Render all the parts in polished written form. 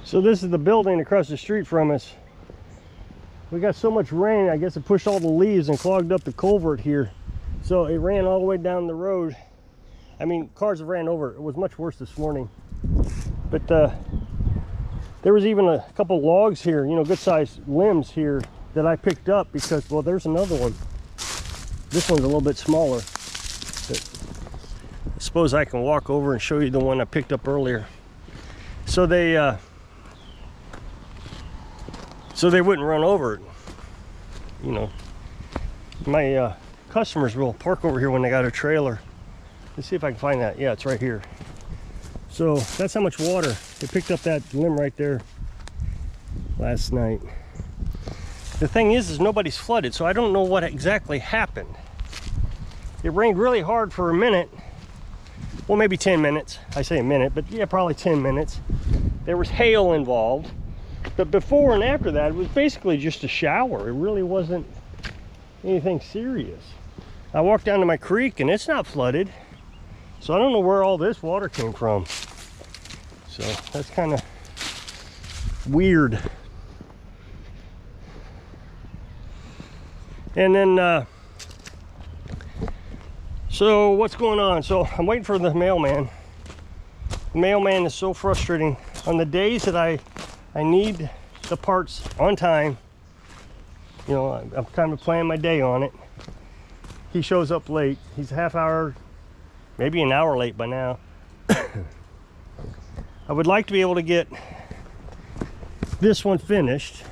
So this is the building across the street from us. We got so much rain, I guess it pushed all the leaves and clogged up the culvert here. So it ran all the way down the road. I mean, cars have ran over it. It was much worse this morning. But there was even a couple logs here, you know, good sized limbs here that I picked up because, well, there's another one. This one's a little bit smaller. But I suppose I can walk over and show you the one I picked up earlier. So they wouldn't run over it. You know, my customers will park over here when they got a trailer. Let's see if I can find that. Yeah, it's right here. So that's how much water. They picked up that limb right there last night. The thing is nobody's flooded, so I don't know what exactly happened. It rained really hard for a minute. Well, maybe 10 minutes. I say a minute, but yeah, probably 10 minutes. There was hail involved. But before and after that, it was basically just a shower. It really wasn't anything serious. I walked down to my creek and it's not flooded. So I don't know where all this water came from. So that's kind of weird. And then, so what's going on? So I'm waiting for the mailman. The mailman is so frustrating. On the days that I need the parts on time, you know, I'm kind of planning my day on it. He shows up late. He's a half hour, maybe an hour late by now. I would like to be able to get this one finished.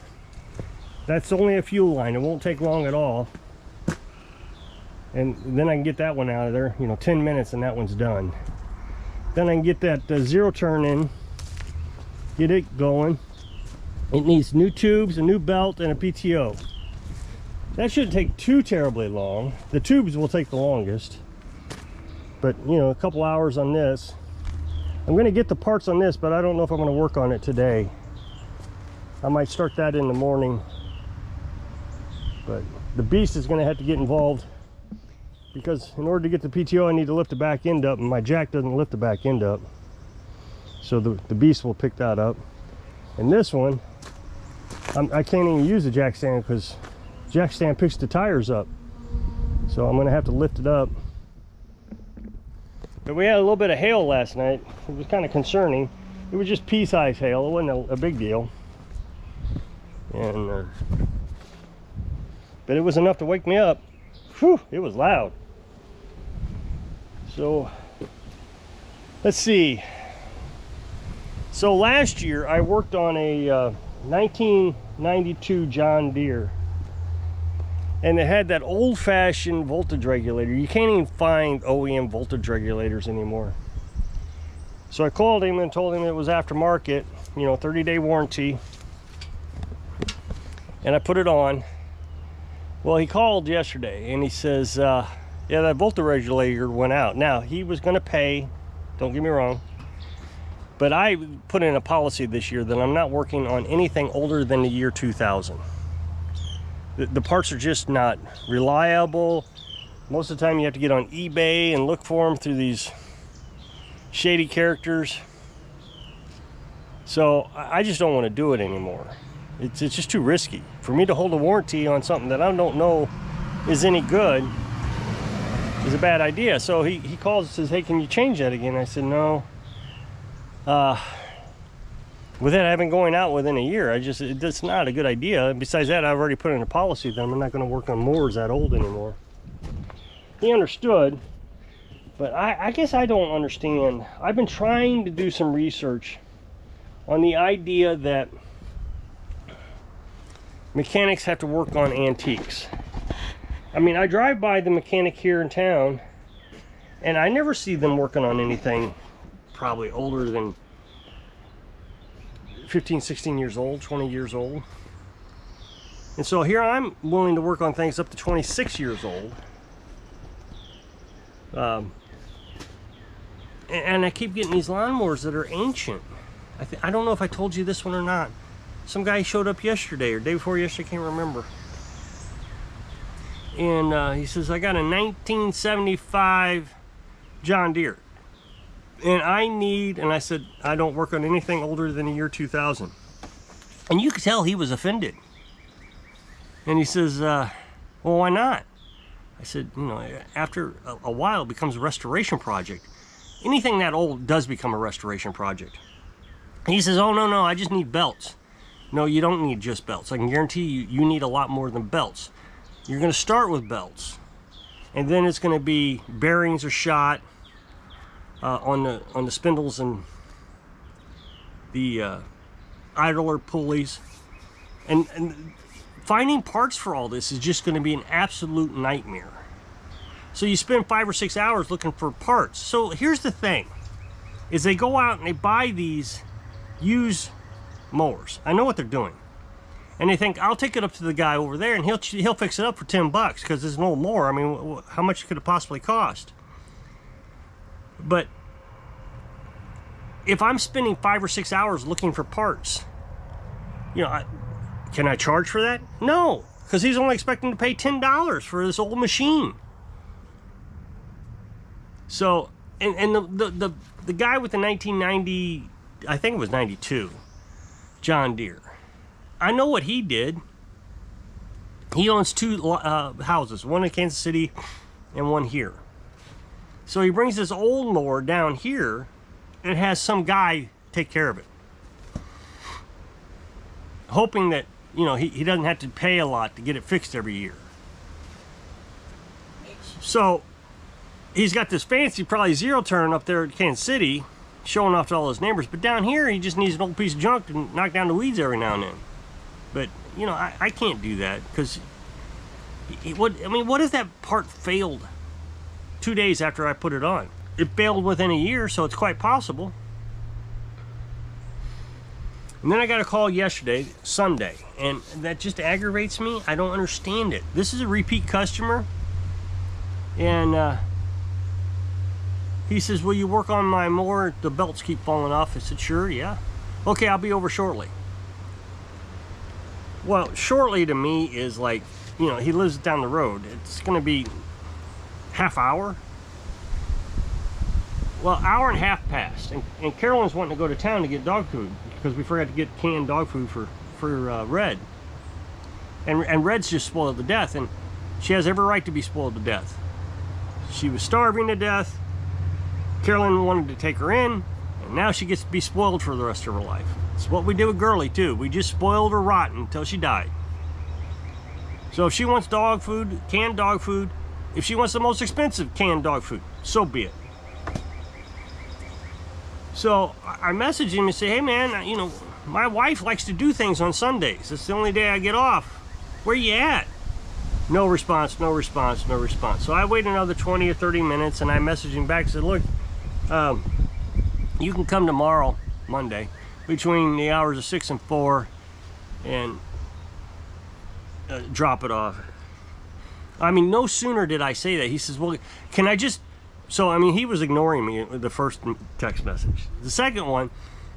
That's only a fuel line. It won't take long at all. And then I can get that one out of there, you know, 10 minutes and that one's done. Then I can get that zero turn in, get it going. It needs new tubes, a new belt, and a PTO. That shouldn't take too terribly long. The tubes will take the longest. But, you know, a couple hours on this. I'm going to get the parts on this, but I don't know if I'm going to work on it today. I might start that in the morning. But the beast is going to have to get involved, because in order to get the PTO, I need to lift the back end up, and my jack doesn't lift the back end up. So the beast will pick that up. And this one, I can't even use the jack stand because jack stand picks the tires up. So I'm going to have to lift it up. But we had a little bit of hail last night. It was kind of concerning. It was just pea-sized hail. It wasn't a big deal. And but it was enough to wake me up. Whew, it was loud. So let's see. So last year I worked on a 1992 John Deere, and it had that old-fashioned voltage regulator. You can't even find OEM voltage regulators anymore. So I called him and told him it was aftermarket, you know, 30-day warranty, and I put it on. Well, he called yesterday and he says, yeah, that voltage regulator went out. Now, he was going to pay, don't get me wrong, but I put in a policy this year that I'm not working on anything older than the year 2000. The parts are just not reliable. Most of the time you have to get on eBay and look for them through these shady characters. So I just don't want to do it anymore. It's just too risky. For me to hold a warranty on something that I don't know is any good is a bad idea. So he calls and says, hey, can you change that again? I said, no. With that, I've been going out within a year. It's not a good idea. Besides that, I've already put in a policy that I'm not going to work on mowers that old anymore. He understood, but I guess I don't understand. I've been trying to do some research on the idea that mechanics have to work on antiques. I mean, I drive by the mechanic here in town, and I never see them working on anything probably older than 15, 16 years old, 20 years old. And so here I'm willing to work on things up to 26 years old. And I keep getting these lawnmowers that are ancient. I don't know if I told you this one or not. Some guy showed up yesterday or day before yesterday, I can't remember. And he says, I got a 1975 John Deere. And I said, I don't work on anything older than the year 2000. And you could tell he was offended. And he says, well, why not? I said, you know, after a while it becomes a restoration project. Anything that old does become a restoration project. And he says, oh, no, I just need belts. No, you don't need just belts. I can guarantee you, you need a lot more than belts. You're going to start with belts. And then it's going to be bearings are shot on the spindles and the idler pulleys. And finding parts for all this is just going to be an absolute nightmare. So you spend 5 or 6 hours looking for parts. So here's the thing, is they go out and they buy these used mowers. I know what they're doing. And they think, I'll take it up to the guy over there and he'll fix it up for 10 bucks because it's an old mower. I mean, how much could it possibly cost? But if I'm spending 5 or 6 hours looking for parts, you know, can I charge for that? No, because he's only expecting to pay $10 for this old machine. So, and the guy with the 1990, I think it was 92, John Deere, I know what he did. He owns 2 houses, one in Kansas City and one here. So he brings this old mower down here and has some guy take care of it, hoping that, you know, he doesn't have to pay a lot to get it fixed every year. So he's got this fancy, probably zero turn up there at Kansas City, showing off to all his neighbors. But down here, he just needs an old piece of junk to knock down the weeds every now and then. But, you know, I can't do that because, what if that part failed 2 days after I put it on? It failed within a year, so it's quite possible. And then I got a call yesterday, Sunday, and that just aggravates me. I don't understand it. This is a repeat customer, and he says, will you work on my mower? The belts keep falling off. I said, sure, yeah. Okay, I'll be over shortly. Well, shortly to me is like, you know, he lives down the road. It's going to be half hour. Well, hour and a half passed, and Carolyn's wanting to go to town to get dog food because we forgot to get canned dog food for Red. And Red's just spoiled to death, and she has every right to be spoiled to death. She was starving to death. Carolyn wanted to take her in, and now she gets to be spoiled for the rest of her life. It's what we did with Girlie too. We just spoiled her rotten until she died. So if she wants dog food, canned dog food, if she wants the most expensive canned dog food, so be it. So I messaged him and say, hey man, you know, my wife likes to do things on Sundays. It's the only day I get off. Where you at? No response, no response, no response. So I waited another 20 or 30 minutes and I messaged him back and said, look, you can come tomorrow, Monday, between the hours of 6 and 4 and drop it off. I mean, no sooner did I say that, he says, well, can I just... So, I mean, he was ignoring me with the first text message. The second one,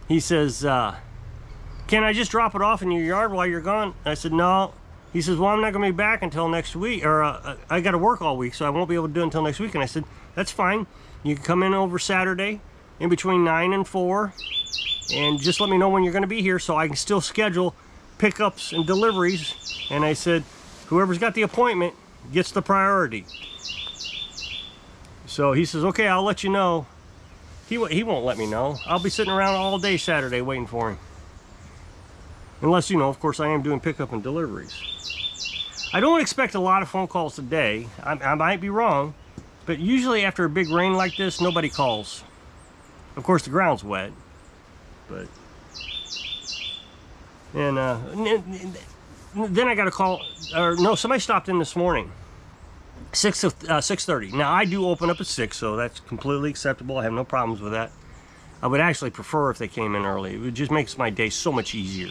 he says, can I just drop it off in your yard while you're gone? I said, no. He says, well, I'm not going to be back until next week, or I got to work all week, so I won't be able to do it until next week. And I said, that's fine. You can come in over Saturday in between 9 and 4, and just let me know when you're going to be here so I can still schedule pickups and deliveries. And I said, whoever's got the appointment gets the priority. So he says, okay, I'll let you know. He won't let me know. I'll be sitting around all day Saturday waiting for him. Unless, you know, of course, I am doing pickup and deliveries. I don't expect a lot of phone calls today. I might be wrong, but usually after a big rain like this, nobody calls. Of course, the ground's wet, but... And then I got a call, or no, somebody stopped in this morning. 6:30. Now I do open up at 6, so that's completely acceptable. I have no problems with that. I would actually prefer if they came in early. It just makes my day so much easier.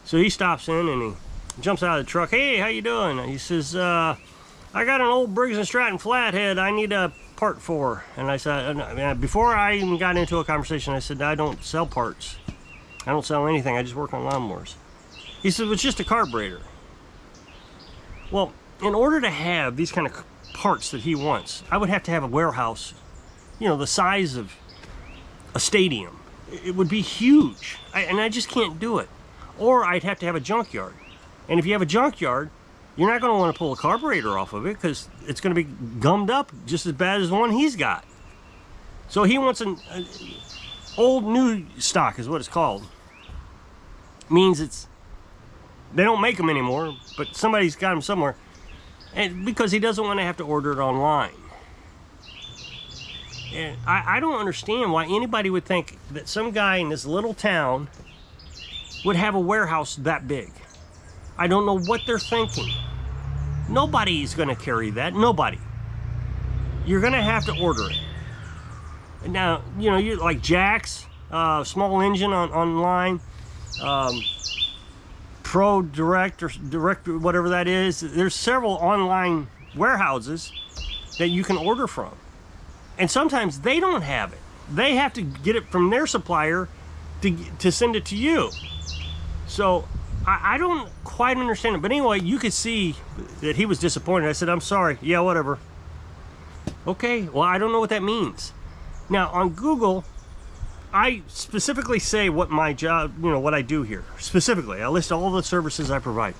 So he stops in and he jumps out of the truck. Hey, how you doing? He says, I got an old Briggs & Stratton flathead I need a part for. And I said, before I even got into a conversation, I said, I don't sell parts. I don't sell anything. I just work on lawnmowers. He said, well, it's just a carburetor. Well, in order to have these kind of parts that he wants, I would have to have a warehouse, you know, the size of a stadium. It would be huge, and I just can't do it. Or I'd have to have a junkyard. And if you have a junkyard, you're not going to want to pull a carburetor off of it because it's going to be gummed up just as bad as the one he's got. So he wants an old new stock is what it's called. Means they don't make them anymore, but somebody's got them somewhere. And because he doesn't want to have to order it online. And I don't understand why anybody would think that some guy in this little town would have a warehouse that big. I don't know what they're thinking. Nobody's going to carry that. Nobody. You're going to have to order it. Now, you know, you like Jack's, small engine online, Pro Direct or Direct, whatever that is. There's several online warehouses that you can order from. And sometimes they don't have it. They have to get it from their supplier to send it to you. So I don't quite understand it. But anyway, you could see that he was disappointed. I said, I'm sorry. Yeah, whatever. Okay, well, I don't know what that means. Now, on Google, I specifically say what my job, you know, what I do here. Specifically, I list all the services I provide.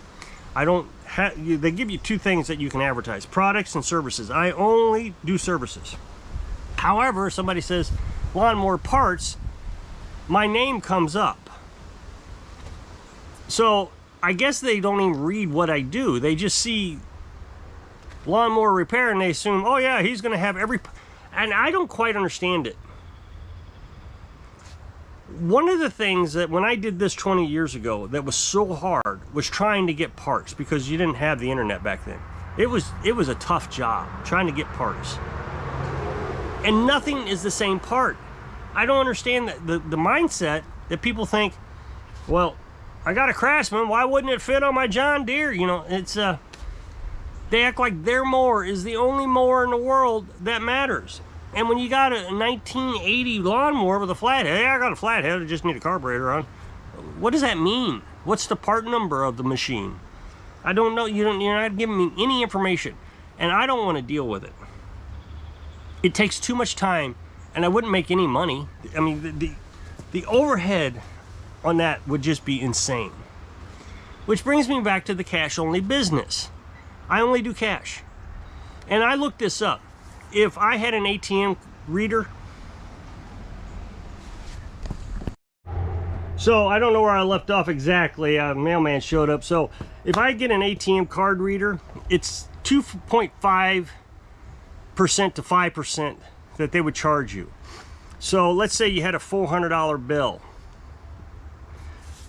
I don't have, they give you two things that you can advertise, products and services. I only do services. However, somebody says lawnmower parts, my name comes up. So I guess they don't even read what I do. They just see lawnmower repair and they assume, oh yeah, he's going to have every, and I don't quite understand it. One of the things that when I did this 20 years ago that was so hard was trying to get parts because you didn't have the internet back then. It was a tough job trying to get parts. And nothing is the same part. I don't understand the mindset that people think, well, I got a Craftsman, why wouldn't it fit on my John Deere? You know, it's they act like their mower is the only mower in the world that matters. And when you got a 1980 lawnmower with a flathead, hey, I got a flathead, I just need a carburetor on. What does that mean? What's the part number of the machine? I don't know. You're not giving me any information, and I don't want to deal with it. It takes too much time, and I wouldn't make any money. I mean, the overhead on that would just be insane. Which brings me back to the cash-only business. I only do cash. And I looked this up. If I had an ATM reader, so I don't know where I left off exactly. A mailman showed up. So if I get an ATM card reader, it's 2.5% to 5% that they would charge you. So let's say you had a $400 bill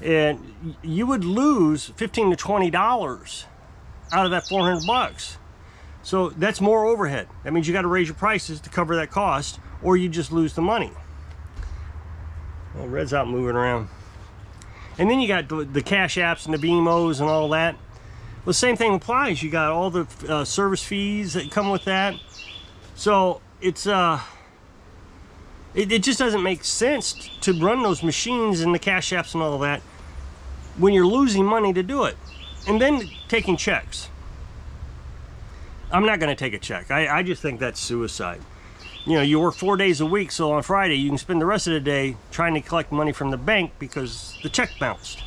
and you would lose $15 to $20 out of that 400 bucks. So that's more overhead. That means you got to raise your prices to cover that cost, or you just lose the money. Well, Red's out moving around. And then you got the cash apps and the BMOs and all that. Well, the same thing applies. You got all the service fees that come with that. So it's it just doesn't make sense to run those machines and the cash apps and all that when you're losing money to do it. And then taking checks. I'm not going to take a check. I just think that's suicide. You know, you work 4 days a week, so on Friday you can spend the rest of the day trying to collect money from the bank because the check bounced.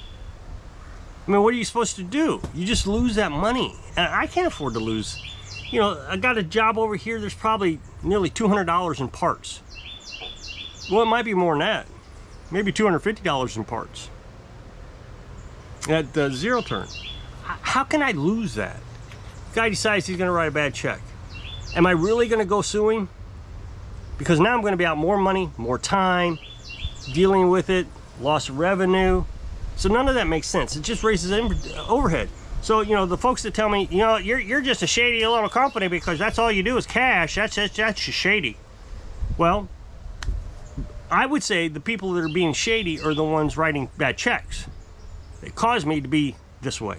I mean, what are you supposed to do? You just lose that money. And I can't afford to lose. You know, I got a job over here, there's probably nearly $200 in parts. Well, it might be more than that. Maybe $250 in parts. At the zero turn. How can I lose that? Guy decides he's going to write a bad check. Am I really going to go sue him? Because now I'm going to be out more money, more time, dealing with it, lost revenue. So none of that makes sense. It just raises overhead. So, you know, the folks that tell me, you know, you're just a shady little company because that's all you do is cash. That's just shady. Well, I would say the people that are being shady are the ones writing bad checks. They cause me to be this way.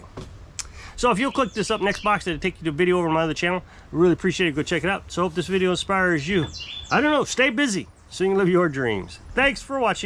So if you'll click this up next box, it'll take you to a video over on my other channel. I really appreciate it. Go check it out. So hope this video inspires you. I don't know, stay busy so you can live your dreams. Thanks for watching.